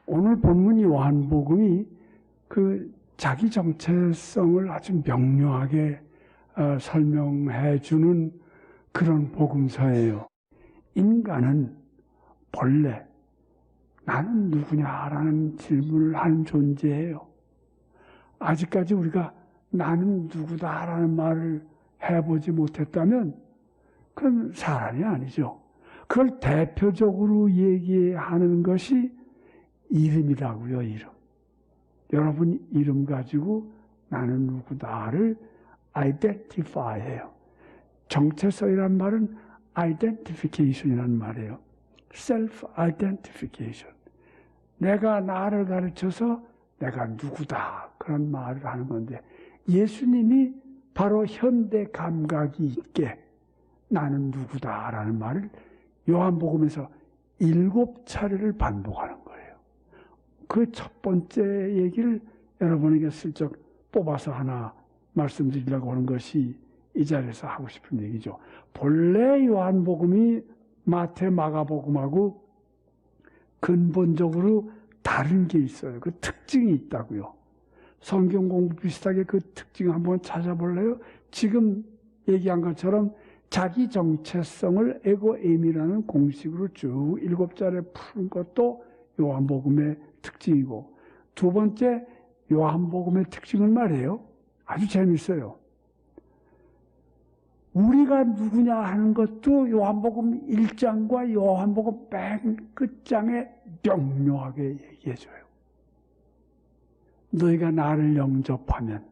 오늘 본문 요한복음이 그 자기 정체성을 아주 명료하게 설명해 주는 그런 복음서예요. 인간은 본래 나는 누구냐라는 질문을 하는 존재예요. 아직까지 우리가 나는 누구다라는 말을 해보지 못했다면 그건 사람이 아니죠. 그걸 대표적으로 얘기하는 것이 이름이라고요, 이름. 여러분 이름 가지고 나는 누구다를 identify 해요. 정체성이란 말은 identification이라는 말이에요. self-identification. 내가 나를 가르쳐서 내가 누구다 그런 말을 하는 건데 예수님이 바로 현대 감각이 있게 나는 누구다라는 말을 요한복음에서 7차례를 반복하는 거예요. 그 첫 번째 얘기를 여러분에게 슬쩍 뽑아서 하나 말씀드리려고 하는 것이 이 자리에서 하고 싶은 얘기죠. 본래 요한복음이 마태, 마가복음하고 근본적으로 다른 게 있어요. 그 특징이 있다고요. 성경 공부 비슷하게 그 특징 한번 찾아볼래요? 지금 얘기한 것처럼 자기 정체성을 에고에임이라는 공식으로 쭉 7자리에 푸는 것도 요한복음의 특징이고, 두 번째 요한복음의 특징은 말이에요. 아주 재밌어요. 우리가 누구냐 하는 것도 요한복음 1장과 요한복음 맨 끝장에 명료하게 얘기해줘요. 너희가 나를 영접하면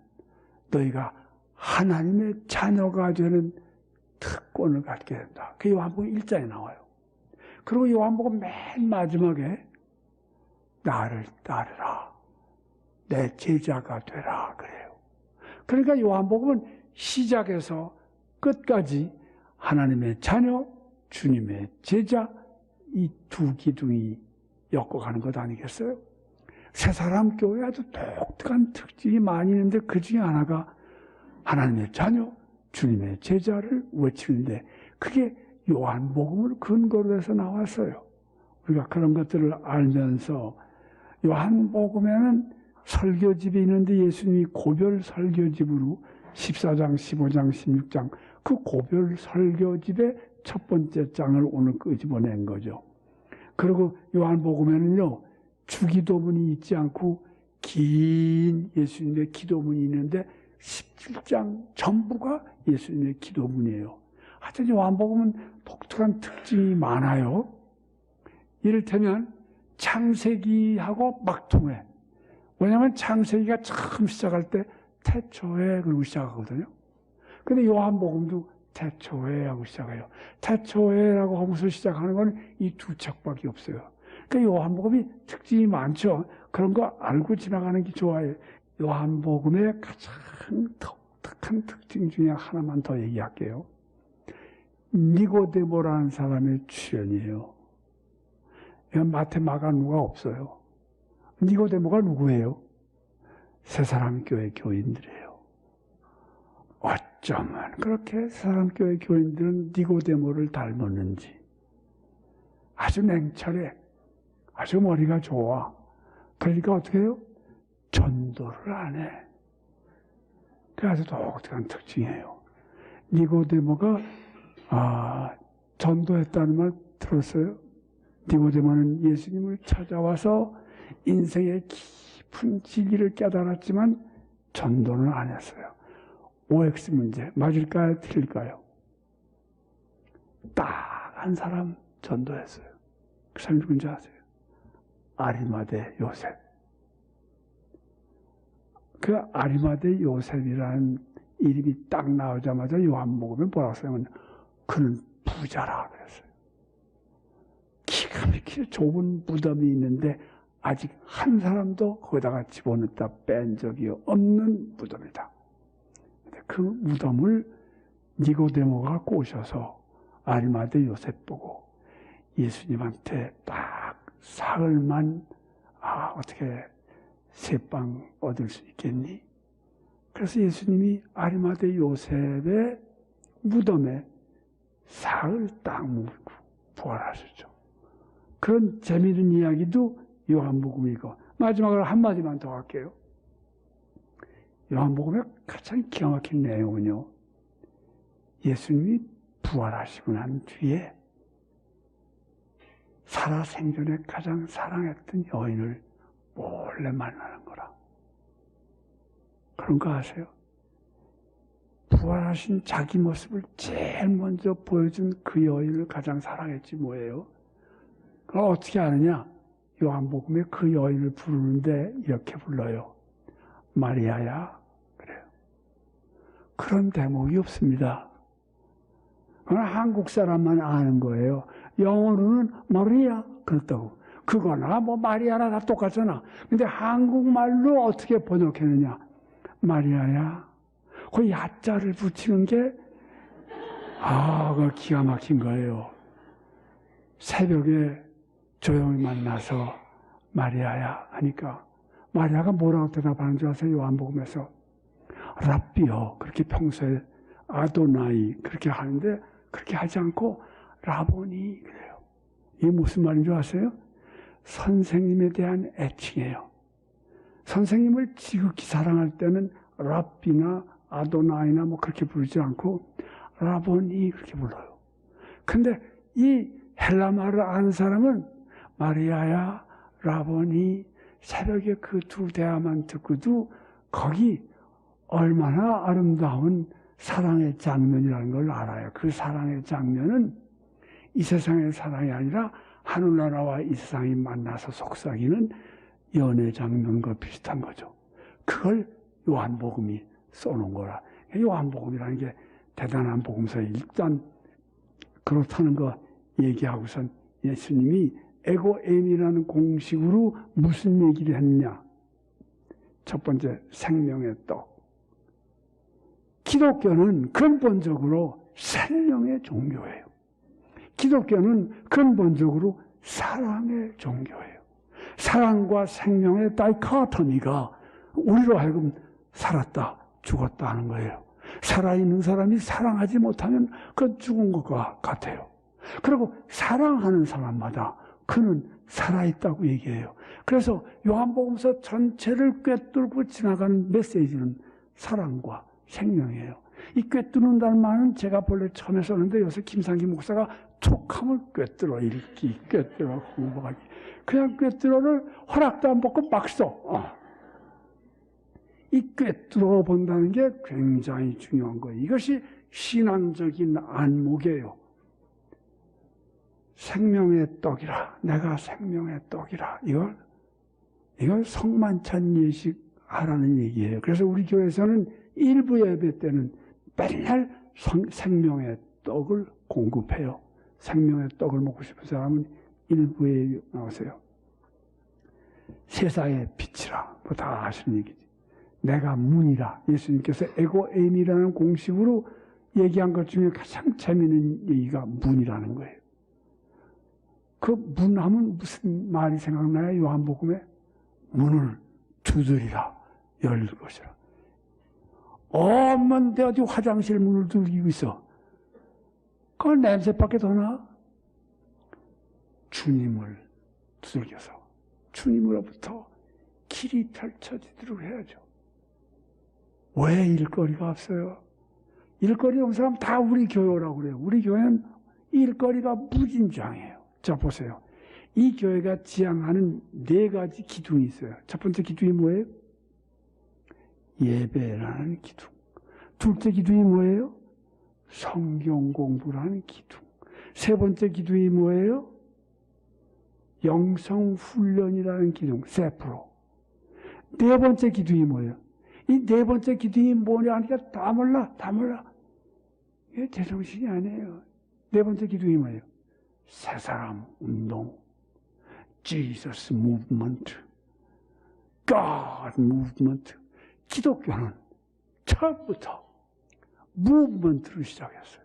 너희가 하나님의 자녀가 되는 특권을 갖게 된다. 그게 요한복음 1장에 나와요. 그리고 요한복음 맨 마지막에 나를 따르라. 내 제자가 되라. 그래요. 그러니까 요한복음은 시작에서 끝까지 하나님의 자녀, 주님의 제자, 이 두 기둥이 엮어가는 것 아니겠어요? 새사람 교회 아주 독특한 특징이 많이 있는데 그 중에 하나가 하나님의 자녀, 주님의 제자를 외치는데 그게 요한복음을 근거로 해서 나왔어요. 우리가 그런 것들을 알면서 요한복음에는 설교집이 있는데 예수님이 고별 설교집으로 14장, 15장, 16장 그 고별 설교집의 첫 번째 장을 오늘 끄집어낸 거죠. 그리고 요한복음에는요, 주기도문이 있지 않고 긴 예수님의 기도문이 있는데 17장 전부가 예수님의 기도문이에요. 하여튼 요한복음은 독특한 특징이 많아요. 이를테면 창세기하고 막통해. 왜냐하면 창세기가 처음 시작할 때 태초에 그러고 시작하거든요. 근데 요한복음도 태초에 하고 시작해요. 태초에라고 하면서 시작하는 건 이 두 책밖에 없어요. 그러니까 요한복음이 특징이 많죠. 그런 거 알고 지나가는 게 좋아요. 요한복음의 가장 독특한 특징 중에 하나만 더 얘기할게요. 니고데모라는 사람의 출현이에요. 마태, 마가, 누가 없어요. 니고데모가 누구예요? 새사람 교회 교인들이에요. 어쩌면 그렇게 새사람 교회 교인들은 니고데모를 닮았는지 아주 냉철해. 아주 머리가 좋아. 그러니까 어떻게 해요? 전도를 안 해. 그게 아주 독특한 특징이에요. 니고데모가 전도했다는 말 들었어요? 니고데모는 예수님을 찾아와서 인생의 깊은 진리를 깨달았지만 전도는 안 했어요. OX 문제 맞을까요? 틀릴까요? 딱 한 사람 전도했어요. 그 사람이 누군지 아세요? 아리마대 요셉. 그 아리마대 요셉이라는 이름이 딱 나오자마자 요한복음에 뭐라고 써요? 그는 부자라 그랬어요. 기가 막히게 좁은 무덤이 있는데 아직 한 사람도 거기다가 집어넣다 뺀 적이 없는 무덤이다. 그 무덤을 니고데모가 꼬셔서 아리마대 요셉 보고 예수님한테 딱 사흘만 어떻게 새빵 얻을 수 있겠니? 그래서 예수님이 아리마대 요셉의 무덤에 사흘 딱 묵고 부활하셨죠. 그런 재미있는 이야기도 요한복음이고, 마지막으로 한마디만 더 할게요. 요한복음의 가장 기가 막힌 내용은요, 예수님이 부활하시고 난 뒤에 살아생전에 가장 사랑했던 여인을 몰래 만나는 거라. 그런 거 아세요? 부활하신 자기 모습을 제일 먼저 보여준 그 여인을 가장 사랑했지 뭐예요? 그걸 어떻게 아느냐? 요한복음에 그 여인을 부르는데 이렇게 불러요. 마리아야. 그래요. 그런 대목이 없습니다. 그건 한국 사람만 아는 거예요. 영어로는 마리아 그렇다고. 그거나 뭐 마리아나 다 똑같잖아. 근데 한국말로 어떻게 번역했느냐? 마리아야. 그 야자를 붙이는 게 그거 기가 막힌 거예요. 새벽에 조용히 만나서 마리아야 하니까 마리아가 뭐라고 대답하는 줄 아세요? 요한복음에서 랍비요. 그렇게 평소에 아도나이 그렇게 하는데 그렇게 하지 않고 라보니 그래요. 이게 무슨 말인 줄 아세요? 선생님에 대한 애칭이에요. 선생님을 지극히 사랑할 때는 랍비나 아도나이나 뭐 그렇게 부르지 않고 라보니 그렇게 불러요. 근데 이 헬라 말을 아는 사람은 마리아야, 라보니 새벽에 그 두 대화만 듣고도 거기 얼마나 아름다운 사랑의 장면이라는 걸 알아요. 그 사랑의 장면은 이 세상의 사랑이 아니라 하늘나라와 이 세상이 만나서 속삭이는 연애 장면과 비슷한 거죠. 그걸 요한복음이 써놓은 거라. 요한복음이라는 게 대단한 복음서에 일단 그렇다는 거 얘기하고선 예수님이 에고엠이라는 공식으로 무슨 얘기를 했느냐. 첫 번째, 생명의 떡. 기독교는 근본적으로 생명의 종교예요. 기독교는 근본적으로 사랑의 종교예요. 사랑과 생명의 다이코토미가 우리로 하여금 살았다, 죽었다 하는 거예요. 살아있는 사람이 사랑하지 못하면 그건 죽은 것과 같아요. 그리고 사랑하는 사람마다 그는 살아있다고 얘기해요. 그래서 요한복음서 전체를 꿰뚫고 지나가는 메시지는 사랑과 생명이에요. 이 꿰뚫는다는 말은 제가 본래 처음에 썼는데 요새 김상기 목사가 촉함을 꿰뚫어 읽기, 꿰뚫어 공부하기. 그냥 꿰뚫어를 허락도 안 받고 막 써. 이 꿰뚫어 본다는 게 굉장히 중요한 거예요. 이것이 신앙적인 안목이에요. 생명의 떡이라, 내가 생명의 떡이라. 이걸 성만찬 예식 하라는 얘기예요. 그래서 우리 교회에서는 일부 예배 때는 맨날 생명의 떡을 공급해요. 생명의 떡을 먹고 싶은 사람은 일부에 나오세요. 세상의 빛이라, 뭐 다 아시는 얘기지. 내가 문이라. 예수님께서 에고엠이라는 공식으로 얘기한 것 중에 가장 재미있는 얘기가 문이라는 거예요. 그 문하면 무슨 말이 생각나요? 요한복음에 문을 두드리라, 열 것이라. 엄만데 어디 화장실 문을 두드리고 있어. 그건 냄새밖에 더 나. 주님을 두들겨서 주님으로부터 길이 펼쳐지도록 해야죠. 왜 일거리가 없어요? 일거리 없는 사람 다 우리 교회라고 그래요. 우리 교회는 일거리가 무진장해요. 자, 보세요. 이 교회가 지향하는 4가지 기둥이 있어요. 첫 번째 기둥이 뭐예요? 예배라는 기둥. 둘째 기둥이 뭐예요? 성경 공부라는 기둥. 세 번째 기둥이 뭐예요? 영성 훈련이라는 기둥, 세프로. 네 번째 기둥이 뭐예요? 이 네 번째 기둥이 뭐냐 하니까 다 몰라. 이게 제정신이 아니에요. 네 번째 기둥이 뭐예요? 새 사람 운동, Jesus movement, God movement. 기독교는 처음부터 무브먼트로 시작했어요.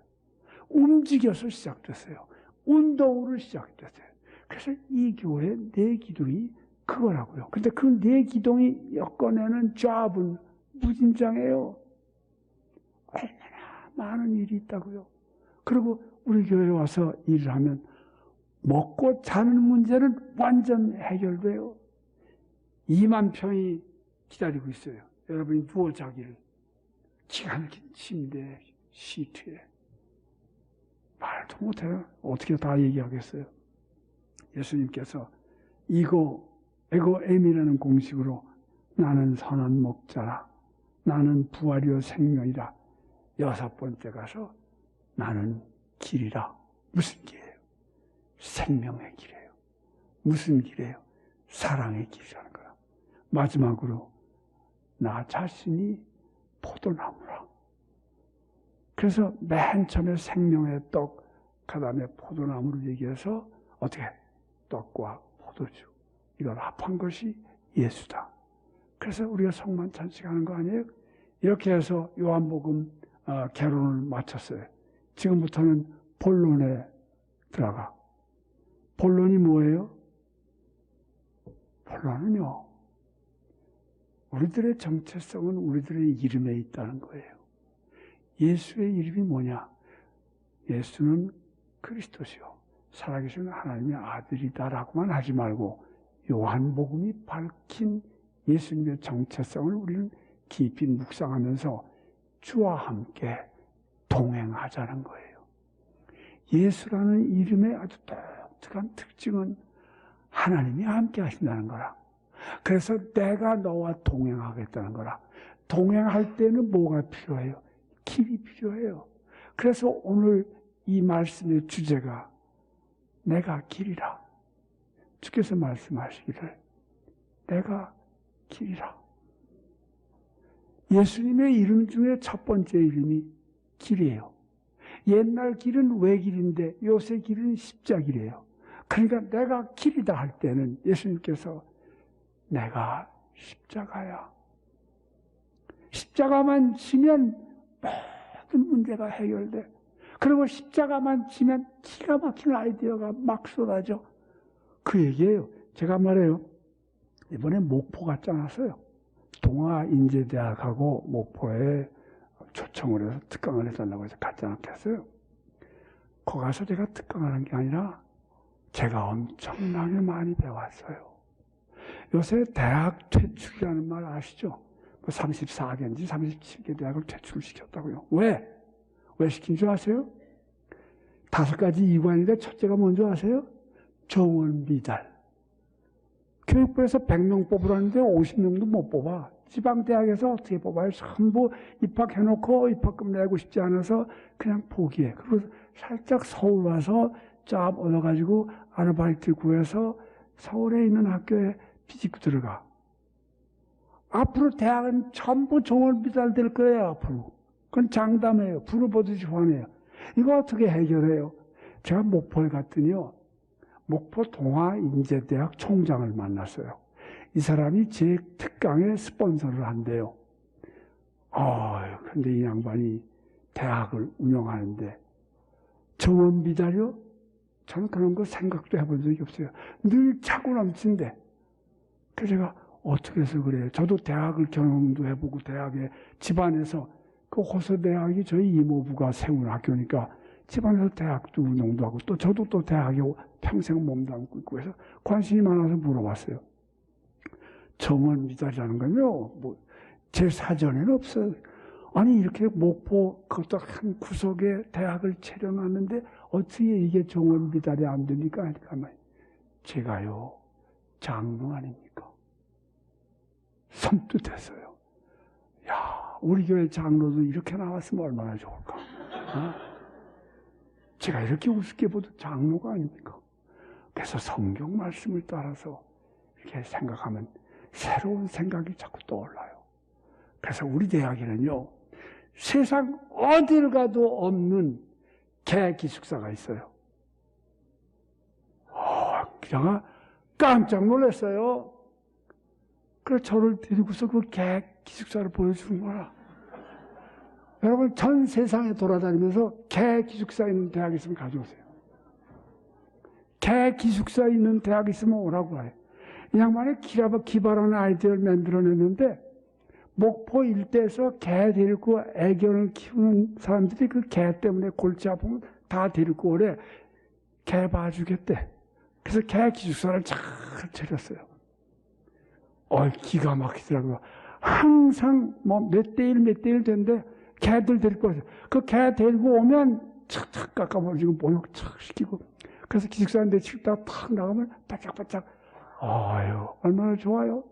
움직여서 시작됐어요. 운동으로 시작됐어요. 그래서 이 교회의 4기둥이 그거라고요. 근데 그 4기둥이 엮어내는 잡은 무진장해요. 얼마나 많은 일이 있다고요. 그리고 우리 교회에 와서 일을 하면 먹고 자는 문제는 완전 해결돼요. 2만 평이 기다리고 있어요. 여러분이 누워 자기를. 기가 막힌 침대, 시트에. 말도 못해요. 어떻게 다 얘기하겠어요. 예수님께서 에고 에미라는 공식으로 나는 선한 목자라, 나는 부활이요 생명이라, 6번째 가서 나는 길이라. 무슨 길이에요? 생명의 길이에요. 무슨 길이에요? 사랑의 길이라는 거야. 마지막으로 나 자신이 포도나무라. 그래서 맨 처음에 생명의 떡, 그 다음에 포도나무를 얘기해서 어떻게? 떡과 포도주. 이걸 합한 것이 예수다. 그래서 우리가 성만 찬식하는 거 아니에요? 이렇게 해서 요한복음 개론을 마쳤어요. 지금부터는 본론에 들어가. 본론이 뭐예요? 본론은요, 우리들의 정체성은 우리들의 이름에 있다는 거예요. 예수의 이름이 뭐냐? 예수는 그리스도시요, 살아계신 하나님의 아들이다라고만 하지 말고 요한복음이 밝힌 예수님의 정체성을 우리는 깊이 묵상하면서 주와 함께 동행하자는 거예요. 예수라는 이름의 아주 독특한 특징은 하나님이 함께 하신다는 거라. 그래서 내가 너와 동행하겠다는 거라. 동행할 때는 뭐가 필요해요? 길이 필요해요. 그래서 오늘 이 말씀의 주제가 내가 길이라. 주께서 말씀하시기를 내가 길이라. 예수님의 이름 중에 첫 번째 이름이 길이에요. 옛날 길은 외길인데 요새 길은 십자길이에요. 그러니까 내가 길이다 할 때는 예수님께서 내가 십자가야. 십자가만 지면 모든 문제가 해결돼. 그리고 십자가만 지면 기가 막힌 아이디어가 막 쏟아져. 그 얘기예요. 제가 말해요. 이번에 목포 갔지 않았어요? 동아인재대학하고 목포에 초청을 해서 특강을 해달라고 해서 갔지 않겠어요? 거기 가서 제가 특강하는 게 아니라 제가 엄청나게 많이 배웠어요. 요새 대학 퇴출이라는 말 아시죠? 34개인지 37개 대학을 퇴출시켰다고요. 왜? 왜 시킨 줄 아세요? 5가지 이관인데 첫째가 뭔지 아세요? 정원 미달. 교육부에서 100명 뽑으라는데 50명도 못 뽑아. 지방대학에서 어떻게 뽑아요? 전부 입학해놓고 입학금 내고 싶지 않아서 그냥 포기해. 그리고 살짝 서울 와서 잡 얻어가지고 아르바이트 구해서 서울에 있는 학교에 비집고 들어가. 앞으로 대학은 전부 정원 미달 될 거예요, 앞으로. 그건 장담해요. 불을 보듯이 환해요. 이거 어떻게 해결해요? 제가 목포에 갔더니요, 목포 동아인재대학 총장을 만났어요. 이 사람이 제 특강에 스폰서를 한대요. 근데 이 양반이 대학을 운영하는데 정원 미달이요? 저는 그런 거 생각도 해본 적이 없어요. 늘 차고 넘친데. 그래서 제가 어떻게 해서 그래요? 저도 대학을 경험도 해보고 대학에 집안에서 그 호서대학이 저희 이모부가 세운 학교니까 집안에서 대학도 운영도 하고 또 저도 또 대학에 평생 몸담고 있고 해서 관심이 많아서 물어봤어요. 정원 미달이라는 건요, 제 사전에는 없어요. 아니 이렇게 목포 그것도 한 구석에 대학을 차려놨는데 어떻게 이게 정원 미달이 안 됩니까? 그러니까 제가요 장로 아닙니까? 섬뜩했어요. 야, 우리 교회 장로도 이렇게 나왔으면 얼마나 좋을까? 제가 이렇게 우습게 보도 장로가 아닙니까? 그래서 성경 말씀을 따라서 이렇게 생각하면 새로운 생각이 자꾸 떠올라요. 그래서 우리 대학에는요, 세상 어딜 가도 없는 개 기숙사가 있어요. 그냥 깜짝 놀랐어요. 그래서 저를 데리고서 그 개 기숙사를 보여주는 거야. 여러분, 전 세상에 돌아다니면서 개 기숙사 있는 대학 있으면 가져오세요. 개 기숙사 있는 대학 있으면 오라고 해요. 이 양반이 기발한 아이디어를 만들어냈는데 목포 일대에서 개 데리고 애견을 키우는 사람들이 그 개 때문에 골치 아프면 다 데리고 오래. 개 봐주겠대. 그래서 개 기숙사를 잘 차렸어요. 기가 막히더라고요. 항상 뭐 몇 대 일 되는데 개들 데리고 오세요. 그 개 데리고 오면 착착 깎아버리고 목욕 착 시키고. 그래서 기숙사인데 칠다가 탁 나가면 바짝바짝. 얼마나 좋아요.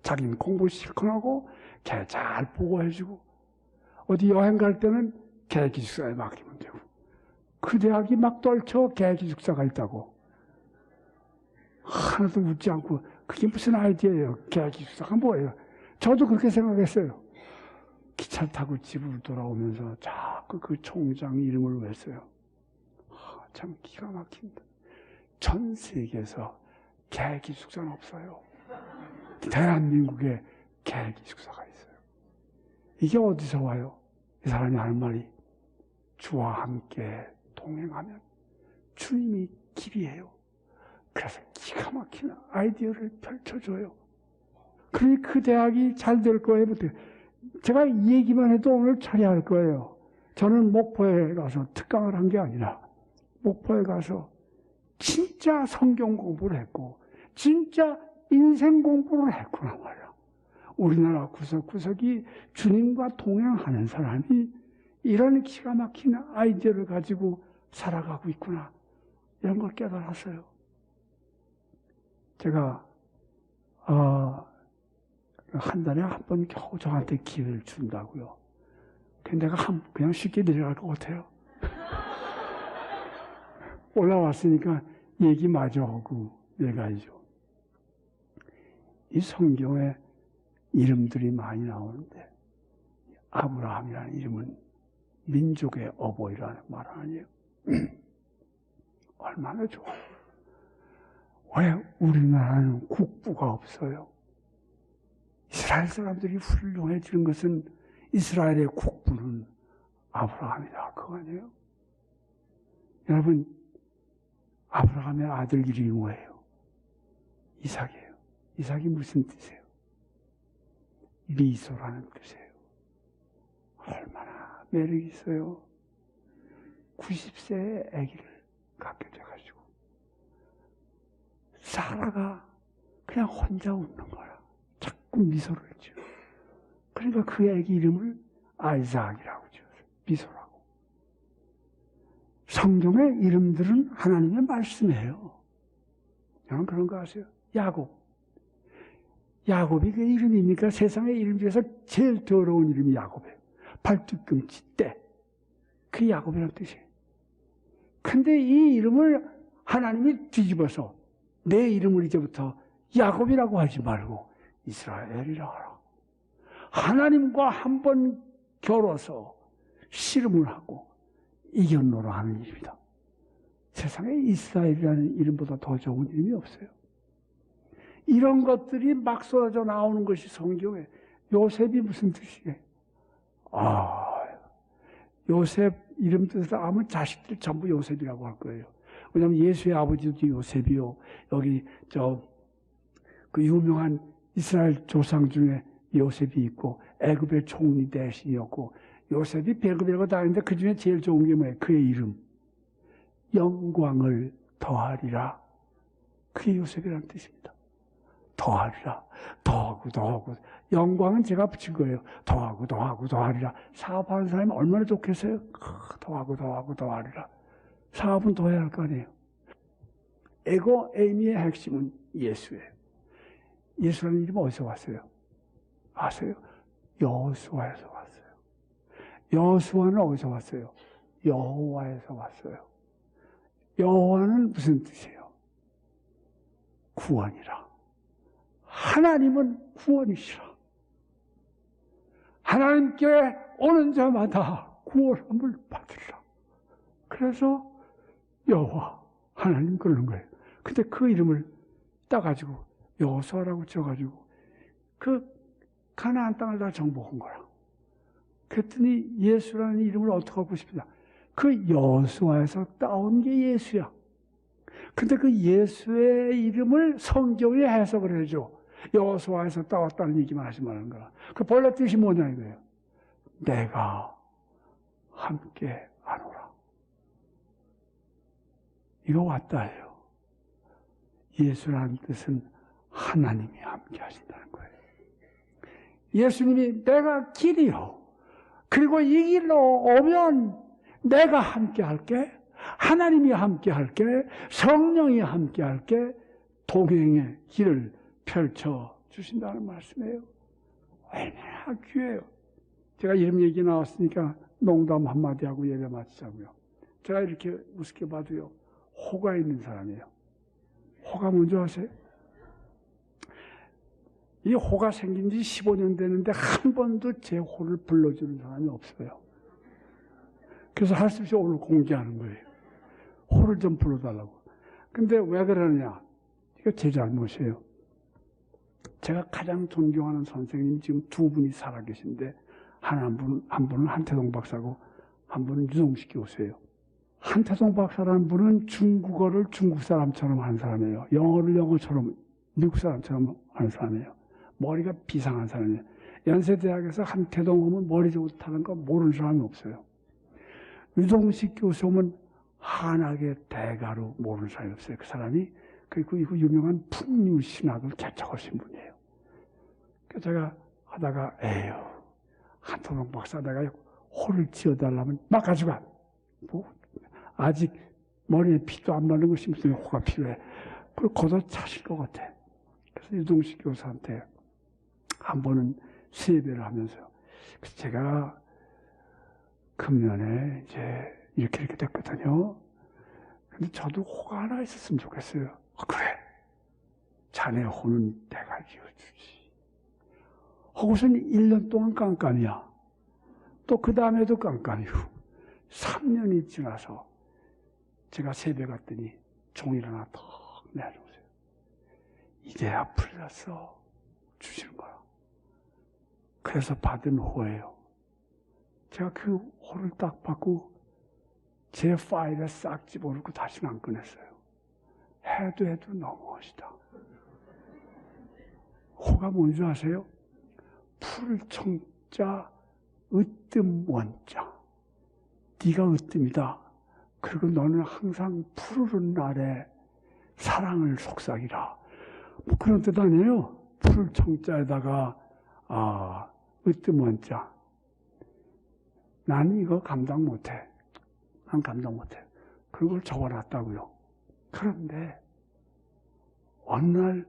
자기는 공부 실컷 하고 개 잘 보고해주고, 어디 여행 갈 때는 개 기숙사에 맡기면 되고. 그 대학이 막 떨쳐 개 기숙사가 있다고. 하나도 웃지 않고, 그게 무슨 아이디어예요? 개 기숙사가 뭐예요? 저도 그렇게 생각했어요. 기차 타고 집으로 돌아오면서 자꾸 그 총장 이름을 외쳐요. 참 기가 막힙니다. 전 세계에서 개 기숙사는 없어요. 대한민국에 개 기숙사가 있어요. 이게 어디서 와요? 이 사람이 하는 말이 주와 함께 동행하면 주님이 길이에요. 그래서 기가 막힌 아이디어를 펼쳐줘요. 그러니 그 대학이 잘 될 거예요. 제가 이 얘기만 해도 오늘 처리할 거예요. 저는 목포에 가서 특강을 한 게 아니라 목포에 가서 진짜 성경 공부를 했고 진짜 인생 공부를 했구나 말이야. 우리나라 구석구석이 주님과 동행하는 사람이 이런 기가 막힌 아이디어를 가지고 살아가고 있구나. 이런 걸 깨달았어요. 제가 한 달에 한 번 겨우 저한테 기회를 준다고요. 근데 내가 그냥 쉽게 내려갈 것 같아요. 올라왔으니까 얘기 마저 하고 내가야죠. 이 성경에 이름들이 많이 나오는데 아브라함이라는 이름은 민족의 어버이라는 말 아니에요. 얼마나 좋아요. 왜 우리나라는 국부가 없어요? 이스라엘 사람들이 훌륭해지는 것은 이스라엘의 국부는 아브라함이다. 그거 아니에요? 여러분, 아브라함의 아들 이름이 뭐예요? 이삭이에요. 이삭이 무슨 뜻이에요? 미소라는 뜻이에요. 얼마나 매력이 있어요. 90세의 아기를 갖게 돼가지고 사라가 그냥 혼자 웃는 거야. 자꾸 미소를 지어. 그러니까 그 아기 이름을 아이삭이라고 지었어요. 미소라고. 성경의 이름들은 하나님의 말씀이에요. 여러분 그런 거 아세요? 야곱. 야곱이 그 이름입니까? 세상의 이름 중에서 제일 더러운 이름이 야곱이에요. 발뒤꿈치 때. 그게 야곱이라는 뜻이에요. 근데 이 이름을 하나님이 뒤집어서 내 이름을 이제부터 야곱이라고 하지 말고 이스라엘이라 하라. 하나님과 한번 겨뤄서 씨름을 하고 이겨노라 하는 이름이다. 세상에 이스라엘이라는 이름보다 더 좋은 이름이 없어요. 이런 것들이 막 쏟아져 나오는 것이 성경에. 요셉이 무슨 뜻이에요? 요셉 이름 뜻을 아면 자식들 전부 요셉이라고 할 거예요. 왜냐하면 예수의 아버지도 요셉이요. 여기 그 유명한 이스라엘 조상 중에 요셉이 있고 애굽의 총리 대신이었고 요셉이 배급이라고 다 하는데 그 중에 제일 좋은 게 뭐예요? 그의 이름. 영광을 더하리라. 그게 요셉이라는 뜻입니다. 더하리라. 더하고. 영광은 제가 붙인 거예요. 더하리라. 사업하는 사람이 얼마나 좋겠어요? 더하리라. 사업은 더 해야 할 거 아니에요. 에고 에이미의 핵심은 예수예요. 예수라는 이름은 어디서 왔어요? 아세요? 여호수아에서 왔어요. 여호수아는 어디서 왔어요? 여호와에서 왔어요. 여호와는 무슨 뜻이에요? 구원이라. 하나님은 구원이시라. 하나님께 오는 자마다 구원함을 받으리라. 그래서 여호와, 하나님 그러는 거예요. 근데 그 이름을 따가지고 여호수아라고 쳐가지고 그 가나안 땅을 다 정복한 거라. 그랬더니 예수라는 이름을 어떻게 하고 싶냐? 그 여호수아에서 따온 게 예수야. 근데 그 예수의 이름을 성경에 해석을 해줘. 여호수아에서 따왔다는 얘기만 하지 말라는 거야. 그 본래 뜻이 뭐냐 이거예요. 내가 함께 하노라. 이거 왔다예요. 예수라는 뜻은 하나님이 함께 하신다는 거예요. 예수님이 내가 길이요. 그리고 이 길로 오면 내가 함께 할게. 하나님이 함께 할게. 성령이 함께 할게. 동행의 길을 펼쳐 주신다는 말씀이에요. 얼마나 귀해요. 제가 이름 얘기 나왔으니까 농담 한마디 하고 예배 마치자고요. 제가 이렇게 우습게 봐도요. 호가 있는 사람이에요. 호가 뭔지 아세요? 이 호가 생긴 지 15년 되는데 한 번도 제 호를 불러주는 사람이 없어요. 그래서 할 수 없이 오늘 공개하는 거예요. 호를 좀 불러달라고. 근데 왜 그러느냐? 이거 제 잘못이에요. 제가 가장 존경하는 선생님 지금 두 분이 살아계신데 한 분은 한태동 박사고 한 분은 유동식 교수예요. 한태동 박사라는 분은 중국어를 중국 사람처럼 하는 사람이에요. 영어를 영어처럼 미국 사람처럼 하는 사람이에요. 머리가 비상한 사람이에요. 연세대학에서 한태동 하면 머리 좋다는 거 모르는 사람이 없어요. 유동식 교수 하면 한학의 대가로 모르는 사람이 없어요. 그 사람이 그리고 유명한 풍류신학을 개척하신 분이에요. 그래서 제가 하다가 에휴 한태동 박사 내가 호를 지어달라면 막 가져가. 뭐 아직 머리에 피도 안 마른 것이 무슨 호가 필요해. 그걸 걷어차실 것 같아. 그래서 유동식 교수한테 한 번은 세배를 하면서요. 그래서 제가 금년에 이제 이렇게 됐거든요. 근데 저도 호가 하나 있었으면 좋겠어요. 그래. 자네 호는 내가 지어주지. 하고서는 1년 동안 깜깜이야. 또 그 다음에도 깜깜이고 3년이 지나서 제가 세배 갔더니 종이를 하나 턱 내려오세요. 이제야 풀렸어. 주시는 거야. 그래서 받은 호예요. 제가 그 호를 딱 받고 제 파일에 싹 집어넣고 다시는 안 꺼냈어요. 해도 너무하시다. 호가 뭔지 아세요? 풀청자 으뜸 원자. 네가 으뜸이다. 그리고 너는 항상 푸르른 날에 사랑을 속삭이라. 뭐 그런 뜻 아니에요? 풀청자에다가 으뜸 원자. 나는 이거 감당 못해. 난 감당 못해. 그걸 적어놨다고요. 그런데 어느 날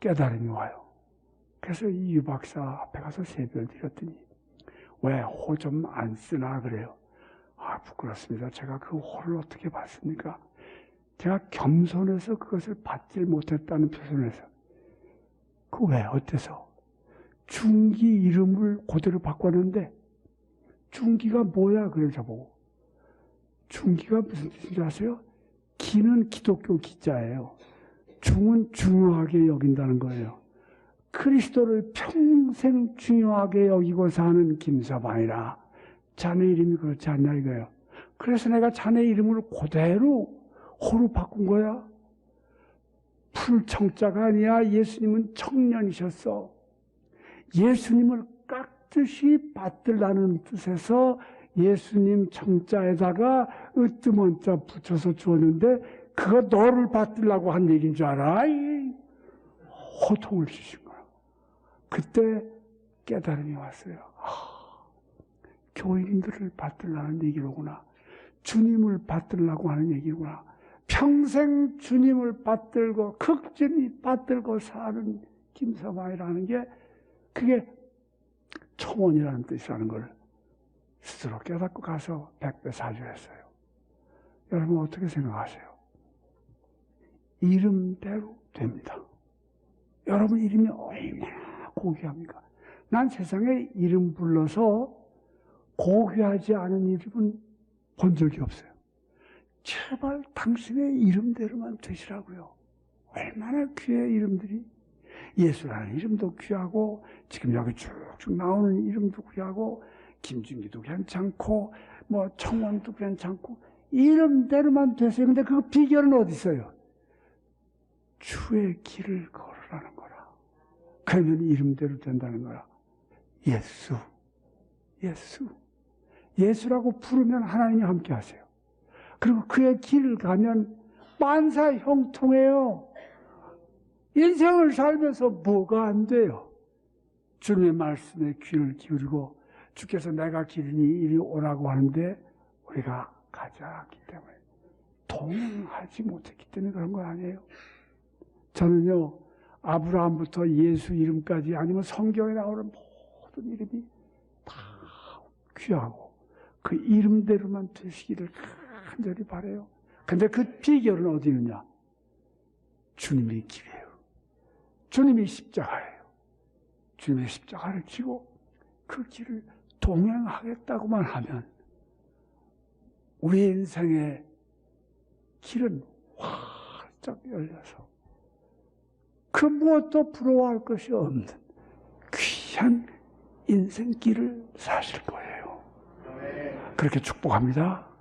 깨달음이 와요. 그래서 이 유 박사 앞에 가서 세배를 드렸더니 왜 호 좀 안 쓰나 그래요. 부끄럽습니다. 제가 그 호를 어떻게 받습니까? 제가 겸손해서 그것을 받질 못했다는 표현을 해서. 그 왜? 어때서? 중기 이름을 그대로 바꿨는데 중기가 뭐야? 그래 저보고. 중기가 무슨 뜻인지 아세요? 기는 기독교 기자예요. 중은 중요하게 여긴다는 거예요. 그리스도를 평생 중요하게 여기고 사는 김서방이라. 자네 이름이 그렇지 않냐 이거예요. 그래서 내가 자네 이름을 그대로 호로 바꾼 거야. 풀청자가 아니야. 예수님은 청년이셨어. 예수님을 깍듯이 받들라는 뜻에서 예수님 청자에다가 으뜸원자 붙여서 주었는데 그거 너를 받들라고 한 얘기인 줄 알아? 호통을 주신 거야. 그때 깨달음이 왔어요. 교인들을 받들라는 얘기로구나. 주님을 받들라고 하는 얘기구나. 평생 주님을 받들고 극진히 받들고 사는 김서방이라는 게 그게 청원이라는 뜻이라는 걸 스스로 깨닫고 가서 100배 사주했어요. 여러분 어떻게 생각하세요? 이름대로 됩니다. 여러분 이름이 얼마나 고귀합니까? 난 세상에 이름 불러서 고귀하지 않은 이름은 본 적이 없어요. 제발 당신의 이름대로만 되시라고요. 얼마나 귀해 이름들이. 예수라는 이름도 귀하고 지금 여기 쭉쭉 나오는 이름도 귀하고 김준기도 괜찮고 뭐 청원도 괜찮고 이름대로만 되세요. 근데 그 비결은 어디 있어요? 주의 길을 걸으라는 거라. 그러면 이름대로 된다는 거야. 예수, 예수. 예수라고 부르면 하나님이 함께 하세요. 그리고 그의 길을 가면 만사 형통해요. 인생을 살면서 뭐가 안 돼요? 주님의 말씀에 귀를 기울이고 주께서 내가 길이니 이리 오라고 하는데 우리가 가지 않았기 때문에, 동행하지 못했기 때문에 그런 거 아니에요. 저는요, 아브라함부터 예수 이름까지 아니면 성경에 나오는 모든 이름이 다 귀하고 그 이름대로만 되시기를 간절히 바라요. 근데 그 비결은 어디 있느냐? 주님이 길이에요. 주님이 십자가예요. 주님의 십자가를 지고 그 길을 동행하겠다고만 하면 우리 인생의 길은 활짝 열려서 그 무엇도 부러워할 것이 없는 귀한 인생길을 사실 거예요. 그렇게 축복합니다.